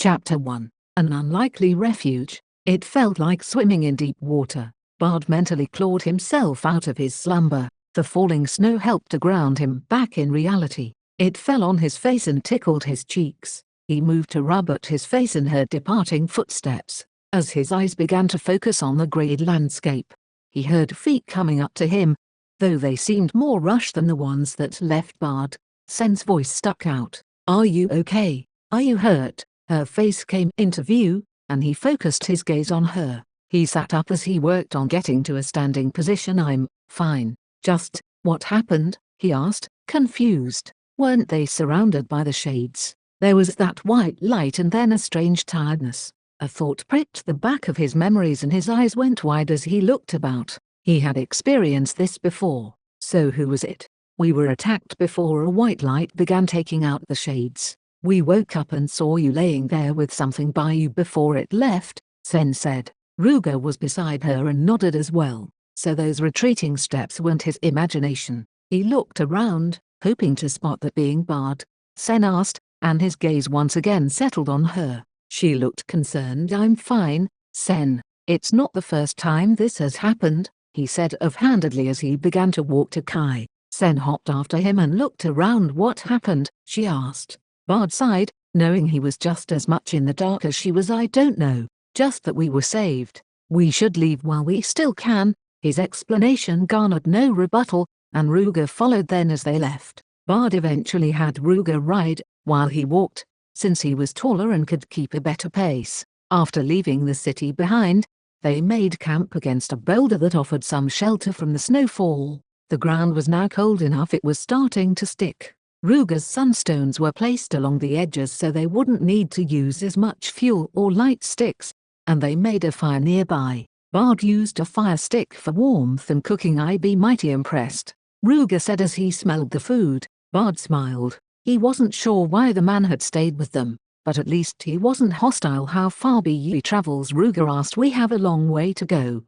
Chapter 1. An unlikely refuge. It felt like swimming in deep water. Bard mentally clawed himself out of his slumber. The falling snow helped to ground him back in reality. It fell on his face and tickled his cheeks. He moved to rub at his face and heard departing footsteps. As his eyes began to focus on the greyed landscape, he heard feet coming up to him, though they seemed more rushed than the ones that left Bard. Sen's voice stuck out. "Are you okay? Are you hurt?" Her face came into view, and he focused his gaze on her. He sat up as he worked on getting to a standing position. "I'm fine. Just, what happened?" he asked, confused. Weren't they surrounded by the shades? There was that white light and then a strange tiredness. A thought pricked the back of his memories and his eyes went wide as he looked about. He had experienced this before. So who was it? "We were attacked before a white light began taking out the shades. We woke up and saw you laying there with something by you before it left," Sen said. Ruger was beside her and nodded as well. So those retreating steps weren't his imagination. He looked around, hoping to spot that being Bard. Sen asked, and his gaze once again settled on her. She looked concerned. "I'm fine, Sen. It's not the first time this has happened," he said offhandedly as he began to walk to Kai. Sen hopped after him and looked around. "What happened?" she asked. Bard sighed, knowing he was just as much in the dark as she was. "I don't know, just that we were saved. We should leave while we still can." His explanation garnered no rebuttal, and Ruger followed then as they left. Bard eventually had Ruger ride, while he walked, since he was taller and could keep a better pace. After leaving the city behind, they made camp against a boulder that offered some shelter from the snowfall. The ground was now cold enough it was starting to stick. Ruger's sunstones were placed along the edges so they wouldn't need to use as much fuel or light sticks, and they made a fire nearby. Bard used a fire stick for warmth and cooking. "I'd be mighty impressed," Ruger said as he smelled the food. Bard smiled. He wasn't sure why the man had stayed with them, but at least he wasn't hostile. "How far be ye travels?" Ruger asked. "We have a long way to go,"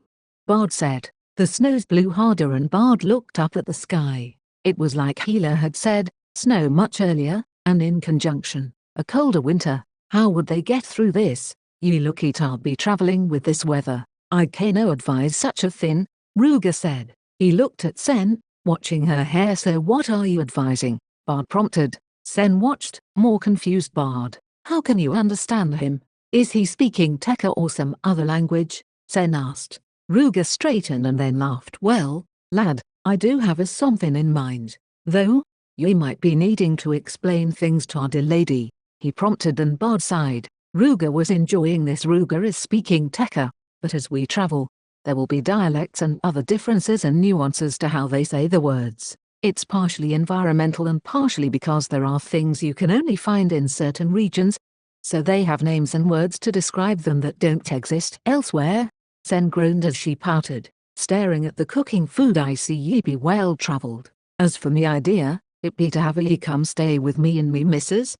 Bard said. The snows blew harder and Bard looked up at the sky. It was like Healer had said, snow much earlier, and in conjunction, a colder winter. How would they get through this? "You look it, I'll be traveling with this weather. I can't advise such a thing," Ruger said. He looked at Sen, watching her hair. "So what are you advising?" Bard prompted. Sen watched, more confused. "Bard, how can you understand him? Is he speaking Tekka or some other language?" Sen asked. Ruger straightened and then laughed. "Well, lad, I do have a something in mind. Though, you might be needing to explain things to our lady," he prompted, and Bard sighed. Ruger was enjoying this. "Ruger is speaking Tekka, but as we travel, there will be dialects and other differences and nuances to how they say the words. It's partially environmental and partially because there are things you can only find in certain regions, so they have names and words to describe them that don't exist elsewhere." Sen groaned as she pouted, staring at the cooking food. "I see ye be well traveled. As for me idea, it be to have ye come stay with me and me missus,"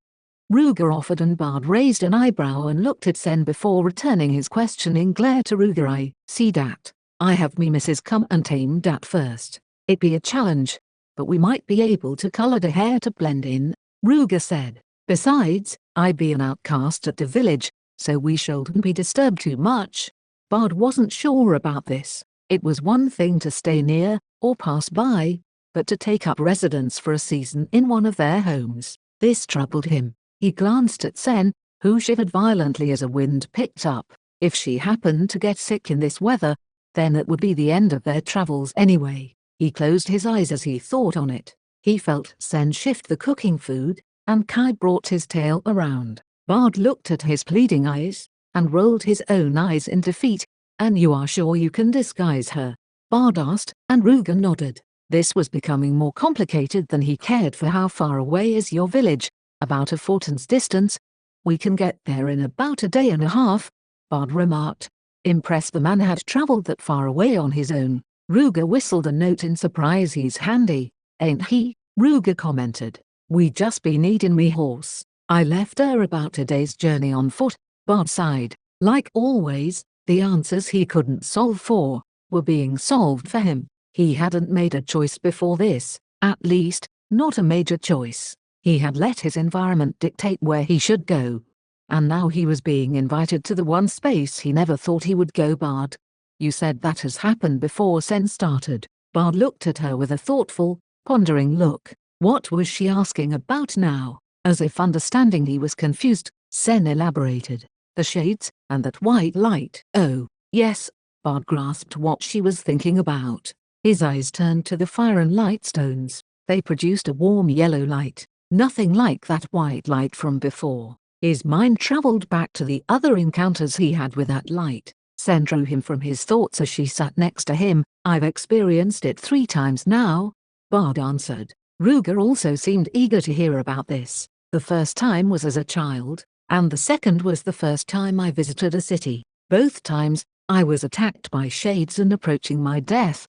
Ruger offered, and Bard raised an eyebrow and looked at Sen before returning his questioning glare to Ruger. "I see dat. I have me missus come and tame dat first. It be a challenge, but we might be able to color the hair to blend in," Ruger said. "Besides, I be an outcast at the village, so we shouldn't be disturbed too much." Bard wasn't sure about this. It was one thing to stay near, or pass by, but to take up residence for a season in one of their homes, this troubled him. He glanced at Sen, who shivered violently as a wind picked up. If she happened to get sick in this weather, then it would be the end of their travels anyway. He closed his eyes as he thought on it. He felt Sen shift the cooking food, and Kai brought his tail around. Bard looked at his pleading eyes, and rolled his own eyes in defeat. "And you are sure you can disguise her?" Bard asked, and Ruger nodded. This was becoming more complicated than he cared for. "How far away is your village?" "About a fortnight's distance. We can get there in about a day and a half," Bard remarked. Impressed the man had traveled that far away on his own. Ruger whistled a note in surprise. "He's handy, ain't he?" Ruger commented. "We just be needin' me horse. I left her about a day's journey on foot." Bard sighed. Like always, the answers he couldn't solve for were being solved for him. He hadn't made a choice before this, at least, not a major choice. He had let his environment dictate where he should go. and now he was being invited to the one space he never thought he would go. Bard, you said that has happened before. Sen started. Bard looked at her with a thoughtful, pondering look. What was she asking about now? As if understanding he was confused, Sen elaborated. The shades, and that white light. Oh, yes. Bard grasped what she was thinking about. His eyes turned to the fire and light stones. They produced a warm yellow light, nothing like that white light from before. His mind traveled back to the other encounters he had with that light. Sen drew him from his thoughts as she sat next to him. I've experienced it 3 times now, Bard answered. Ruger also seemed eager to hear about this. The first time was as a child, and the second was the first time I visited a city. Both times, I was attacked by shades and approaching my death.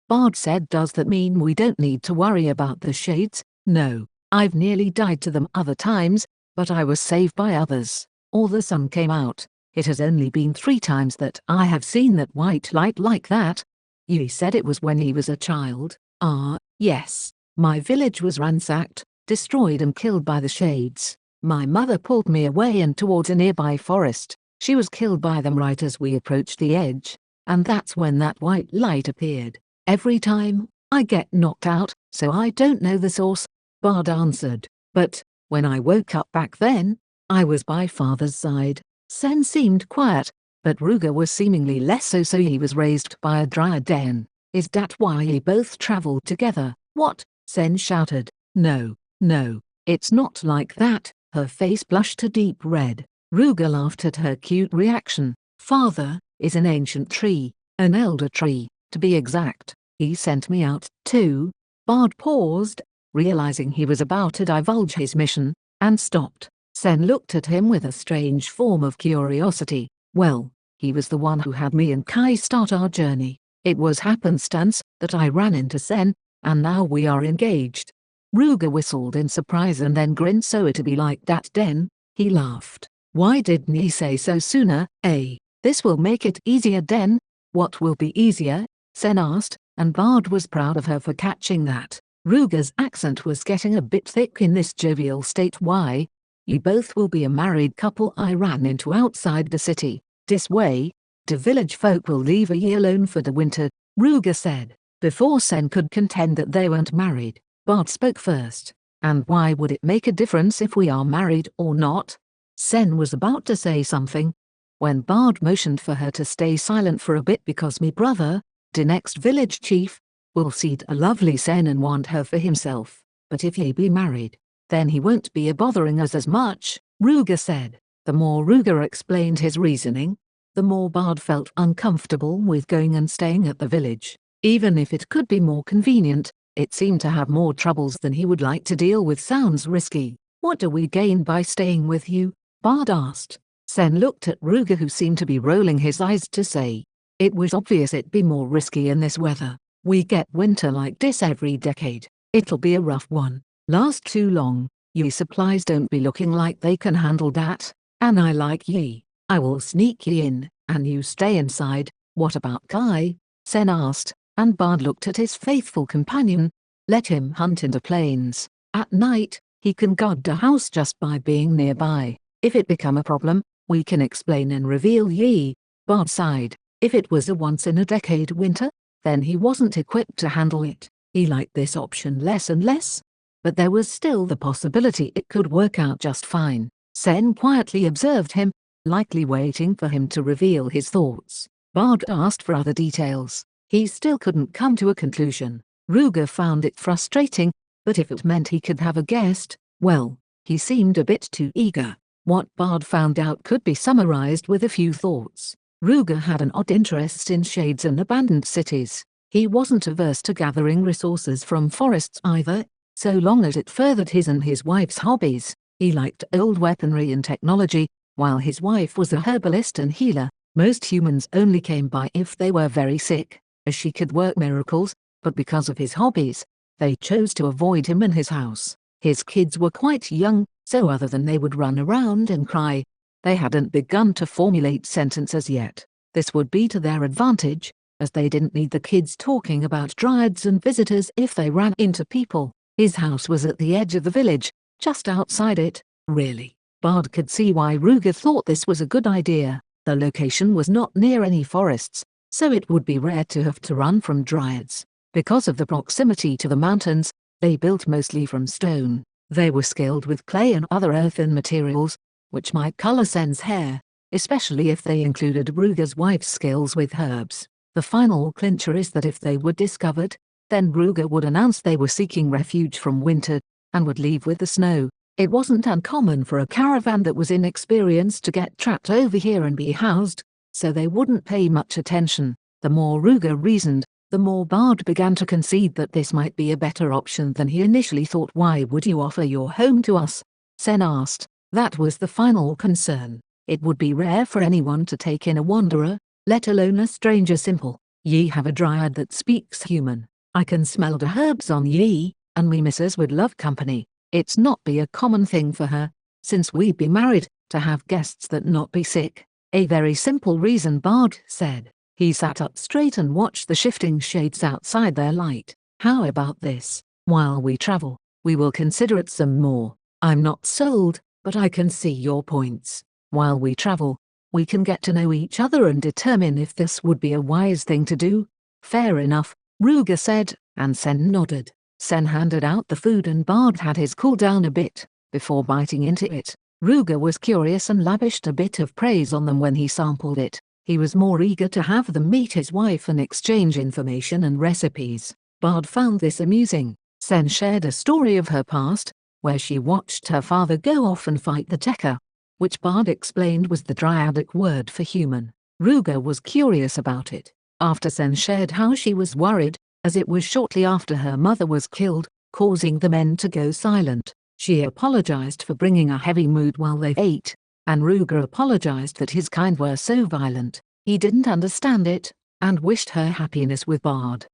Bard said, does that mean we don't need to worry about the shades? No, I've nearly died to them other times, but I was saved by others, or the sun came out. It has only been 3 times that I have seen that white light like that. Yi said it was when he was a child. Ah, yes. My village was ransacked, destroyed and killed by the shades. My mother pulled me away and towards a nearby forest. She was killed by them right as we approached the edge, and that's when that white light appeared. Every time, I get knocked out, so I don't know the source, Bard answered. But, when I woke up back then, I was by father's side. Sen seemed quiet, but Ruger was seemingly less so he was raised by a dryad den. Is that why you both traveled together? What? Sen shouted. No, no, it's not like that. Her face blushed a deep red. Ruger laughed at her cute reaction. Father is an ancient tree, an elder tree, to be exact. He sent me out, too. Bard paused, realizing he was about to divulge his mission, and stopped. Sen looked at him with a strange form of curiosity. Well, he was the one who had me and Kai start our journey. It was happenstance that I ran into Sen, and now we are engaged. Ruger whistled in surprise and then grinned. So it'd be like that then? He laughed. Why didn't he say so sooner, eh? This will make it easier then. What will be easier? Sen asked, and Bard was proud of her for catching that. Ruger's accent was getting a bit thick in this jovial state. Why? You both will be a married couple I ran into outside the city. This way, the village folk will leave ye alone for the winter, Ruger said. Before Sen could contend that they weren't married, Bard spoke first. And why would it make a difference if we are married or not? Sen was about to say something, when Bard motioned for her to stay silent for a bit because me brother, the next village chief, will see a lovely Sen and want her for himself. But if ye be married, then he won't be bothering us as much, Ruger said. The more Ruger explained his reasoning, the more Bard felt uncomfortable with going and staying at the village. Even if it could be more convenient, it seemed to have more troubles than he would like to deal with. Sounds risky. What do we gain by staying with you? Bard asked. Sen looked at Ruger, who seemed to be rolling his eyes to say. It was obvious it'd be more risky in this weather. We get winter like this every decade. It'll be a rough one. Last too long. Ye supplies don't be looking like they can handle that. And I like ye. I will sneak ye in, and you stay inside. What about Kai? Sen asked, and Bard looked at his faithful companion. Let him hunt in the plains. At night, he can guard the house just by being nearby. If it become a problem, we can explain and reveal ye. Bard sighed. If it was a once-in-a-decade winter, then he wasn't equipped to handle it. He liked this option less and less. But there was still the possibility it could work out just fine. Sen quietly observed him, likely waiting for him to reveal his thoughts. Bard asked for other details. He still couldn't come to a conclusion. Ruger found it frustrating, but if it meant he could have a guest, well, he seemed a bit too eager. What Bard found out could be summarized with a few thoughts. Ruger had an odd interest in shades and abandoned cities. He wasn't averse to gathering resources from forests either, so long as it furthered his and his wife's hobbies. He liked old weaponry and technology, while his wife was a herbalist and healer. Most humans only came by if they were very sick, as she could work miracles, but because of his hobbies, they chose to avoid him and his house. His kids were quite young, so other than they would run around and cry, they hadn't begun to formulate sentences yet. This would be to their advantage, as they didn't need the kids talking about dryads and visitors if they ran into people. His house was at the edge of the village, just outside it. Really, Bard could see why Ruger thought this was a good idea. The location was not near any forests, so it would be rare to have to run from dryads. Because of the proximity to the mountains, they built mostly from stone. They were skilled with clay and other earthen materials, which might color Sen's hair, especially if they included Ruger's wife's skills with herbs. The final clincher is that if they were discovered, then Ruger would announce they were seeking refuge from winter, and would leave with the snow. It wasn't uncommon for a caravan that was inexperienced to get trapped over here and be housed, so they wouldn't pay much attention. The more Ruger reasoned, the more Bard began to concede that this might be a better option than he initially thought. "Why would you offer your home to us?" Sen asked. That was the final concern. It would be rare for anyone to take in a wanderer, let alone a stranger. Simple. "Ye have a dryad that speaks human. I can smell the herbs on ye, and me missus would love company. It's not be a common thing for her, since we be married, to have guests that not be sick." "A very simple reason," Bard said. He sat up straight and watched the shifting shades outside their light. "How about this? While we travel, we will consider it some more. I'm not sold, but I can see your points. While we travel, we can get to know each other and determine if this would be a wise thing to do." "Fair enough," Ruger said, and Sen nodded. Sen handed out the food and Bard had his cool down a bit before biting into it. Ruger was curious and lavished a bit of praise on them when he sampled it. He was more eager to have them meet his wife and exchange information and recipes. Bard found this amusing. Sen shared a story of her past, where she watched her father go off and fight the Tekka, which Bard explained was the dryadic word for human. Ruger was curious about it. After Sen shared how she was worried, as it was shortly after her mother was killed, causing the men to go silent. She apologized for bringing a heavy mood while they ate, and Ruger apologized that his kind were so violent. He didn't understand it, and wished her happiness with Bard.